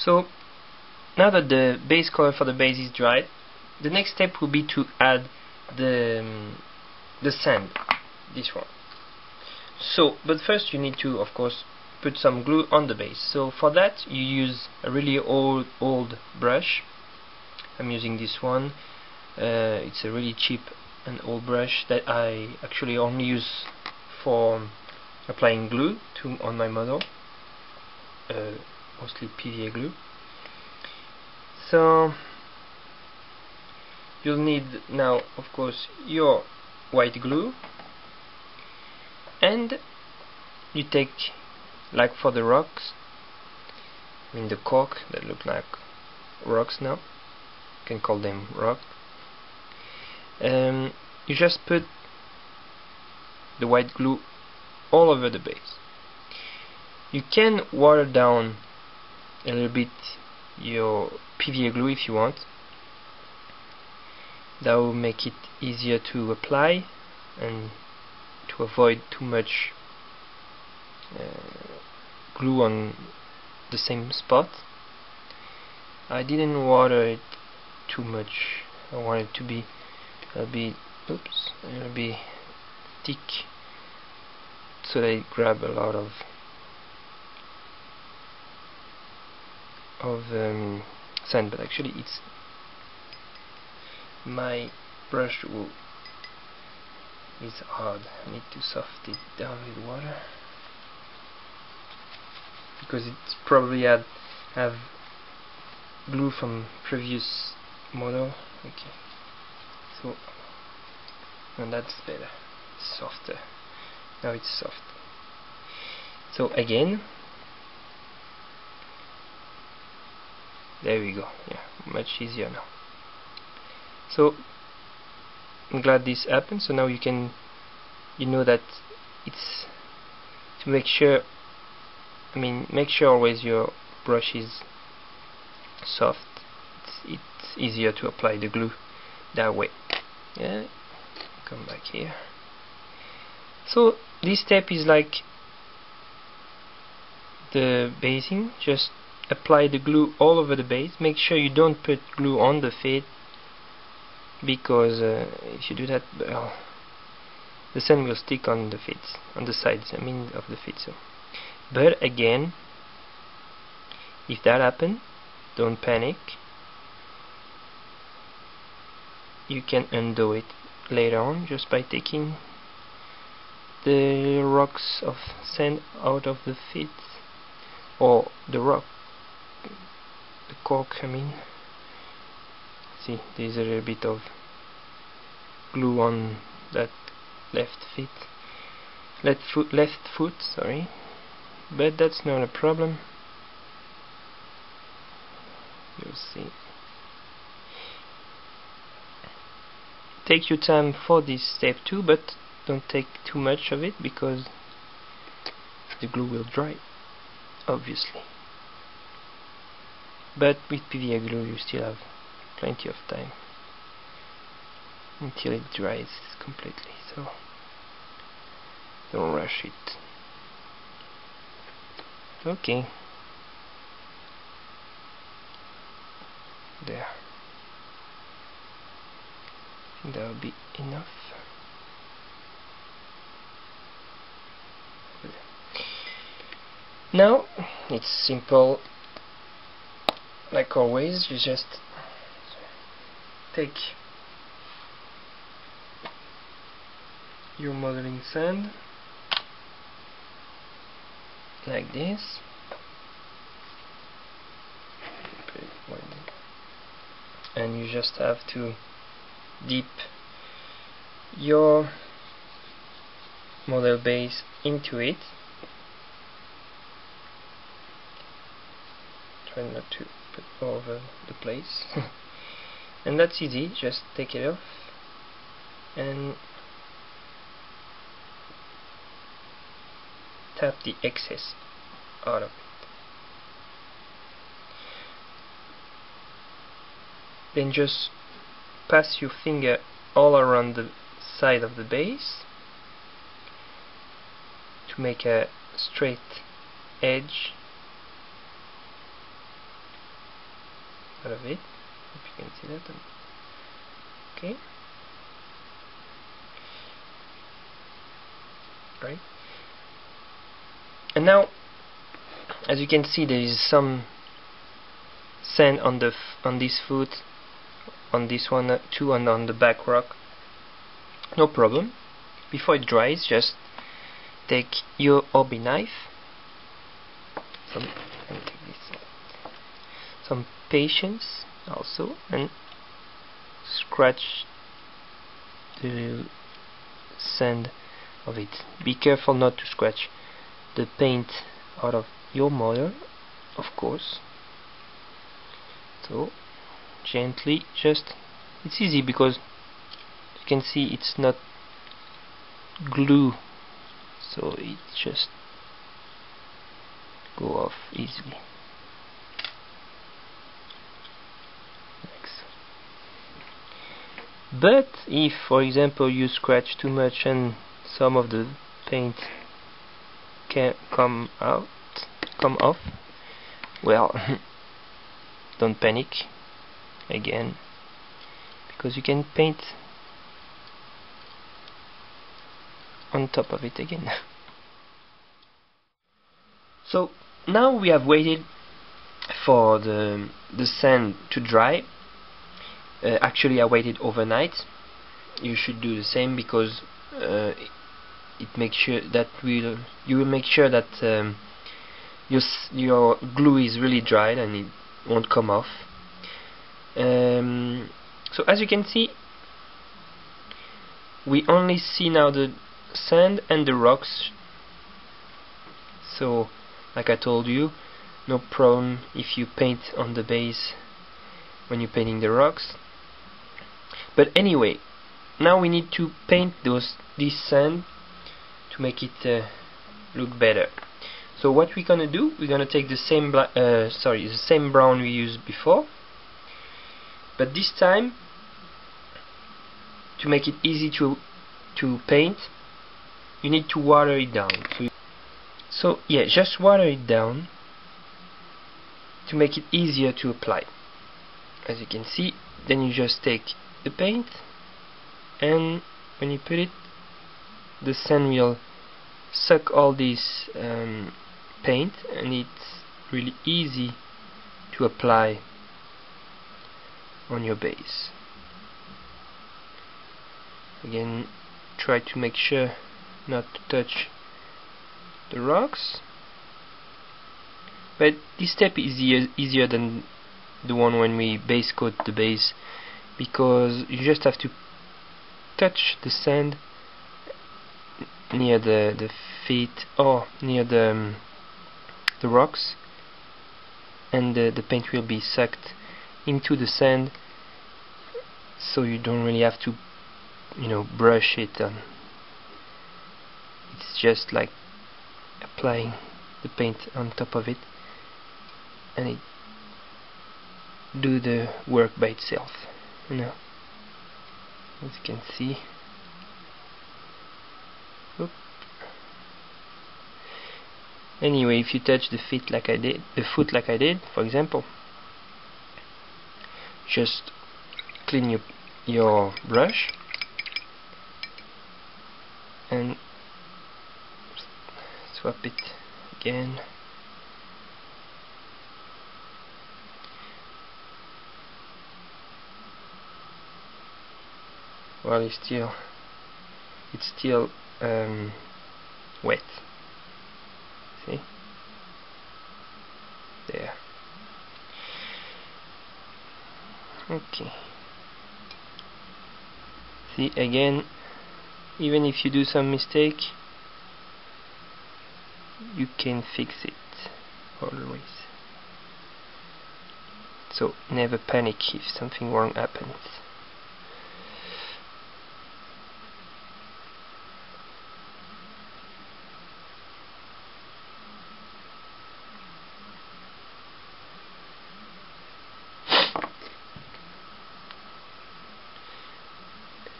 So now that the base color for the base is dried, the next step will be to add the sand, this one. So, but first you need to, of course, put some glue on the base. So for that you use a really old brush. I'm using this one. It's a really cheap and old brush that I actually only use for applying glue on my model, mostly PVA glue. So you'll need now, of course, your white glue, and you take, like for the rocks, the cork that look like rocks now, you can call them rock. You just put the white glue all over the base. You can water down a little bit your PVA glue if you want. That will make it easier to apply and to avoid too much glue on the same spot. I didn't water it too much. I want it to be a little bit thick, so they grab a lot of sand. But actually, it's my brush is hard. I need to soften it down with water because it's probably have glue from previous model. Okay, so and that's better, softer. Now it's soft. So again, there we go. Yeah, much easier now. So I'm glad this happened. So now you know that it's to make sure. Make sure always your brush is soft. It's easier to apply the glue that way. Yeah. Come back here. So this step is like the basing. Just apply the glue all over the base. Make sure you don't put glue on the feet, because if you do that, well, the sand will stick on the feet, on the sides, of the feet. So, but again, if that happens, don't panic. You can undo it later on just by taking the rocks of sand out of the feet, or the rock, the cork. See, there's a little bit of glue on that left foot, sorry, but that's not a problem. You'll see. Take your time for this step too, but don't take too much of it because the glue will dry, obviously. But with PVA glue you still have plenty of time until it dries completely, so don't rush it. Okay, there. I think that will be enough. Now it's simple, like always. You just take your modeling sand like this, and you just have to dip your model base into it. Try not to put all over the place. And that's easy, just take it off and tap the excess out of it. Then just pass your finger all around the side of the base to make a straight edge out of it. Hope you can see that. Okay. Right. And now, as you can see, there is some sand on this foot, on this one too, and on the back rock. No problem. Before it dries, just take your hobby knife, some patience also, and scratch the sand of it. Be careful not to scratch the paint out of your motor, of course. So gently, just, it's easy because you can see it's not glue, so it just go off easily. But if, for example, you scratch too much and some of the paint can come off, well, don't panic again, because you can paint on top of it again. So now we have waited for the sand to dry. Actually, I waited overnight. You should do the same, because it makes sure that you will make sure that your glue is really dried and it won't come off. So as you can see, we only see now the sand and the rocks. So, like I told you, no problem if you paint on the base when you're painting the rocks. But anyway, now we need to paint this sand to make it look better. So what we're gonna do, we're gonna take the same brown we used before, but this time, to make it easy to paint, you need to water it down. So yeah, just water it down to make it easier to apply. As you can see, then you just take the paint, and when you put it, the sand will suck all this paint, and it's really easy to apply on your base. Again, try to make sure not to touch the rocks, but this step is easier than the one when we base coat the base, because you just have to touch the sand near the feet or near the rocks, and the paint will be sucked into the sand, so you don't really have to, brush it on. It's just like applying the paint on top of it, and it do the work by itself, as you can see. Oop. Anyway, if you touch the foot like I did, for example, just clean your brush and swap it again. Well, it's still wet. See? There. Okay. See, again, even if you do some mistake, you can fix it always. So never panic if something wrong happens.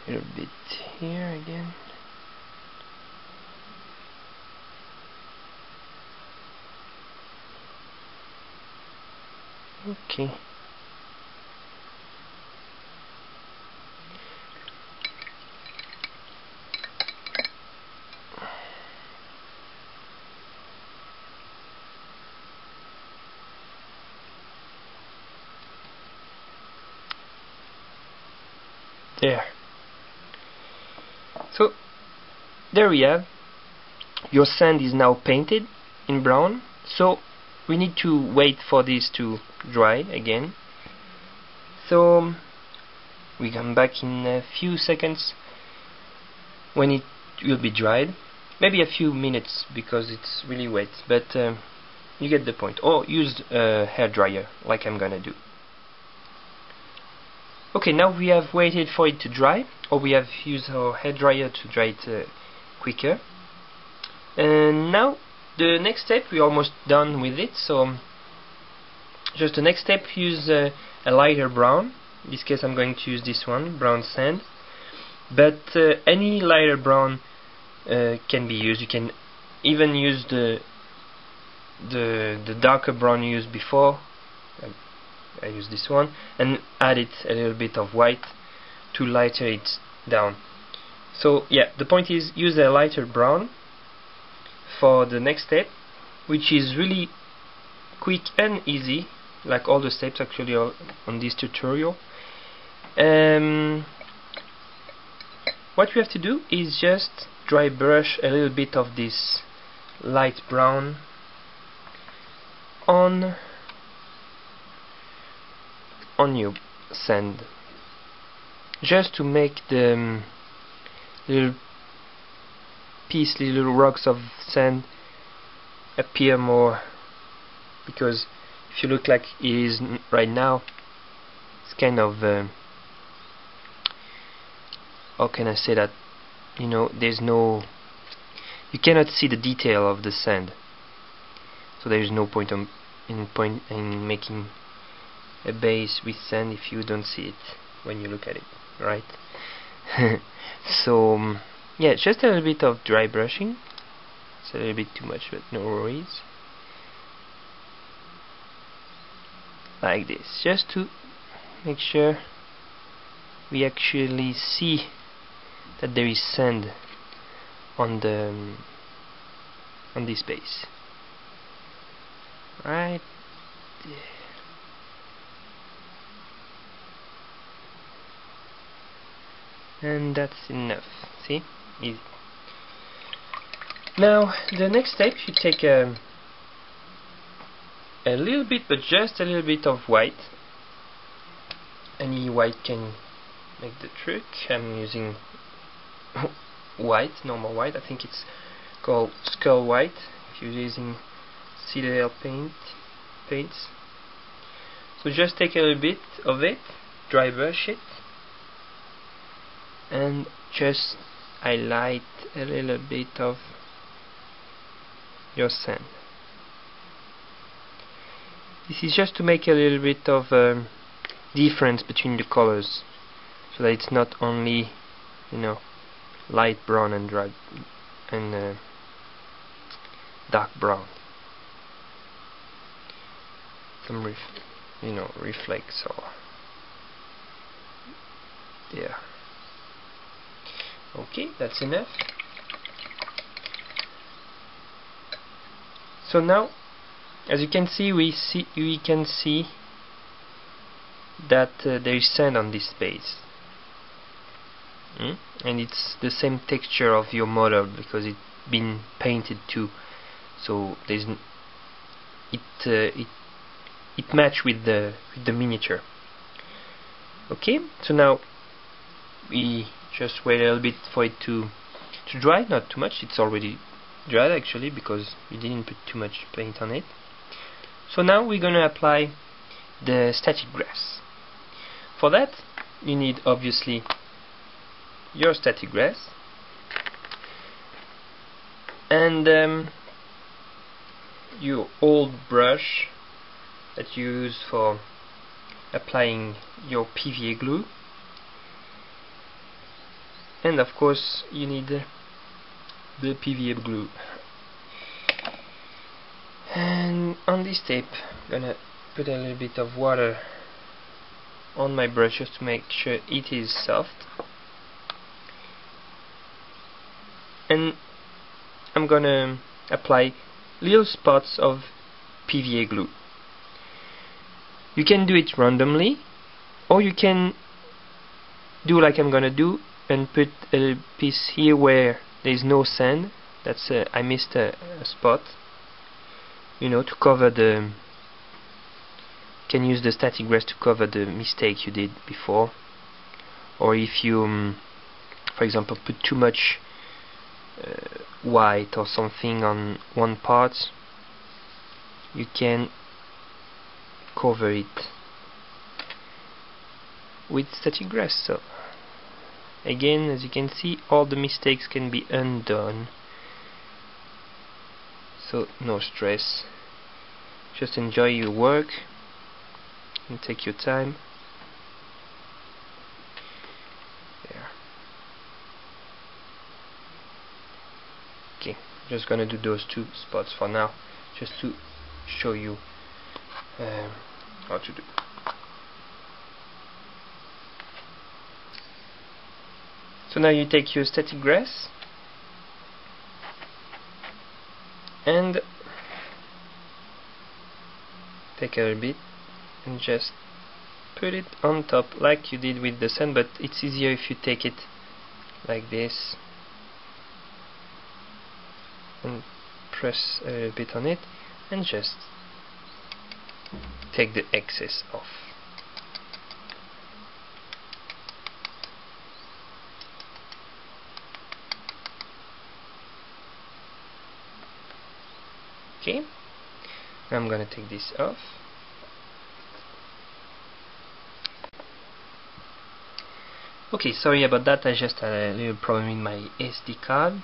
A little bit here again. Okay. There. So there we have. Your sand is now painted in brown. So we need to wait for this to dry again. So we come back in a few seconds when it will be dried. Maybe a few minutes because it's really wet, but you get the point. Or use a hair dryer like I'm gonna do. Okay, now we have waited for it to dry, or we have used our hair dryer to dry it quicker. And now the next step, we're almost done with it. So just the next step, use a lighter brown. In this case I'm going to use this one, brown sand. But any lighter brown can be used. You can even use the darker brown you used before. I use this one, and add it a little bit of white to lighter it down. So yeah, the point is, use a lighter brown for the next step, which is really quick and easy, like all the steps actually on this tutorial. What we have to do is just dry brush a little bit of this light brown on your sand, just to make the little rocks of sand appear more, because if you look like it is right now, it's kind of how can I say that, you know, you cannot see the detail of the sand, so there is no point in making a base with sand if you don't see it when you look at it, right? So yeah, just a little bit of dry brushing. It's a little bit too much, but no worries. Like this, just to make sure we actually see that there is sand on this base. Right there. And that's enough. See? Easy. Now the next step, you take a little bit, but just a little bit of white. Any white can make the trick. I'm using white, normal white. I think it's called skull white if you're using Citadel paints. So just take a little bit of it, dry brush it, and just highlight a little bit of your sand. This is just to make a little bit of difference between the colors, so that it's not only, you know, light brown and dark brown. Some reflex or there. Okay, that's enough. So now, as you can see, we can see that there is sand on this space, and it's the same texture of your model because it's been painted too. So there's it match with the miniature. Okay, so now we just wait a little bit for it to dry, not too much. It's already dried actually because we didn't put too much paint on it. So now we're gonna apply the static grass. For that you need obviously your static grass and your old brush that you use for applying your PVA glue, and of course you need the PVA glue. And on this tape I'm gonna put a little bit of water on my brush just to make sure it is soft, and I'm gonna apply little spots of PVA glue. You can do it randomly, or you can do like I'm gonna do and put a piece here where there's no sand. That's I missed a spot, you know, to cover the, can use the static grass to cover the mistake you did before. Or if you for example put too much white or something on one part, you can cover it with static grass. So again, as you can see, all the mistakes can be undone, so no stress. Just enjoy your work and take your time. There. Okay, just gonna do those two spots for now, just to show you how to do. So now you take your static grass and take a little bit and just put it on top like you did with the sand, but it's easier if you take it like this and press a little bit on it and just take the excess off. Okay, now I'm gonna take this off. Okay, sorry about that, I just had a little problem in my SD card.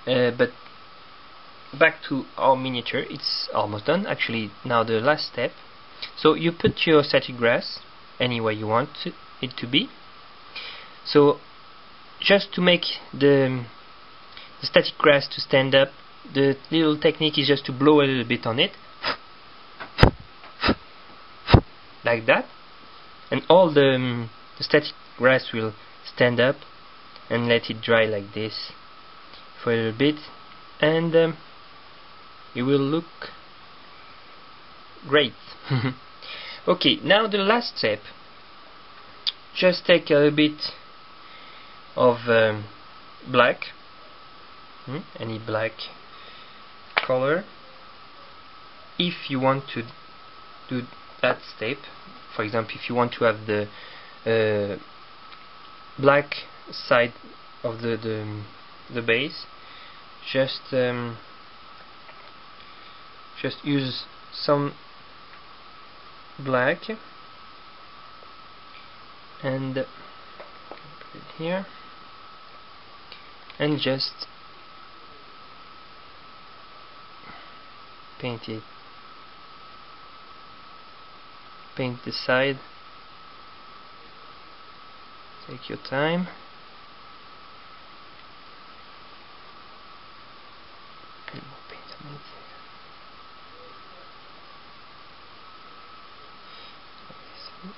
But back to our miniature, it's almost done. Actually, now the last step. So you put your static grass anywhere you want it to be. So just to make the static grass to stand up, the little technique is just to blow a little bit on it, like that, and all the static grass will stand up, and let it dry like this for a little bit, and it will look great. Okay, now the last step. Just take a little bit of black, any black color. If you want to do that step, for example, if you want to have the black side of the base, just use some black and put it here and just paint the side. Take your time. And more paint on it. Oops.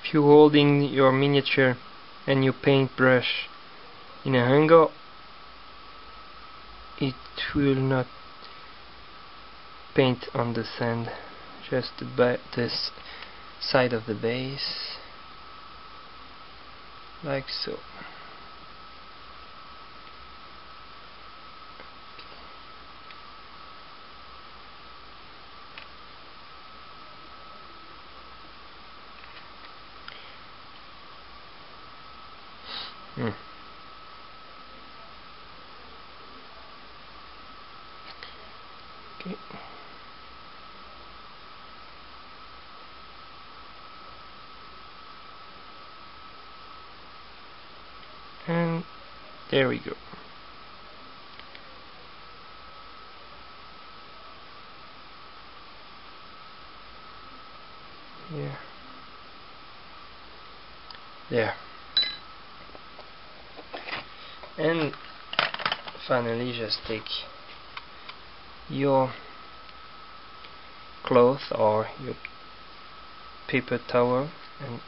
If you're holding your miniature and your paintbrush in a angle, it will not paint on the sand, just this side of the base, like so. Okay. And there we go. Yeah. There. And finally, just take your cloth or your paper towel and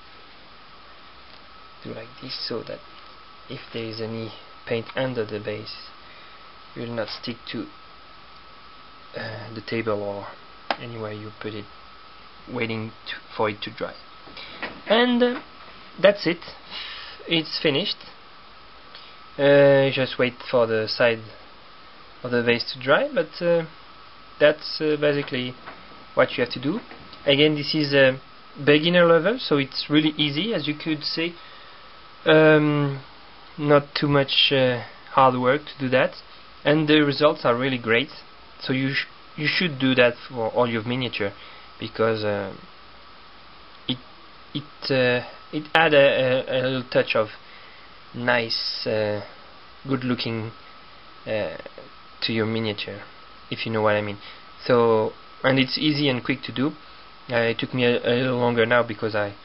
do like this, so that if there is any paint under the base, it will not stick to the table or anywhere you put it, waiting for it to dry. And that's it. It's finished. Just wait for the side of the vase to dry, but that's basically what you have to do. Again, this is a beginner level, so it's really easy, as you could see. Not too much hard work to do that, and the results are really great. So you should do that for all your miniature, because it add a little touch of nice, good looking to your miniature, if you know what I mean. So, and it's easy and quick to do. It took me a little longer now because I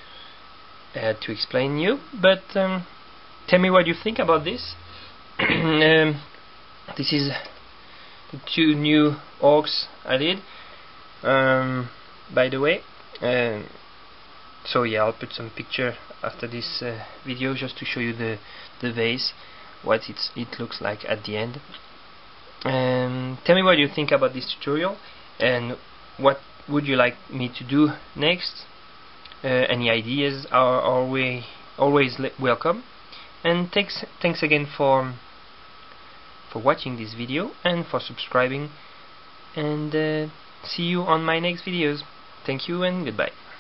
had to explain you, but tell me what you think about this. This is the 2 new orcs I did, by the way. So yeah, I'll put some picture after this video just to show you the vase, what it looks like at the end. Tell me what you think about this tutorial, and what would you like me to do next. Any ideas are always welcome. And thanks again for watching this video and for subscribing, and see you on my next videos. Thank you and goodbye.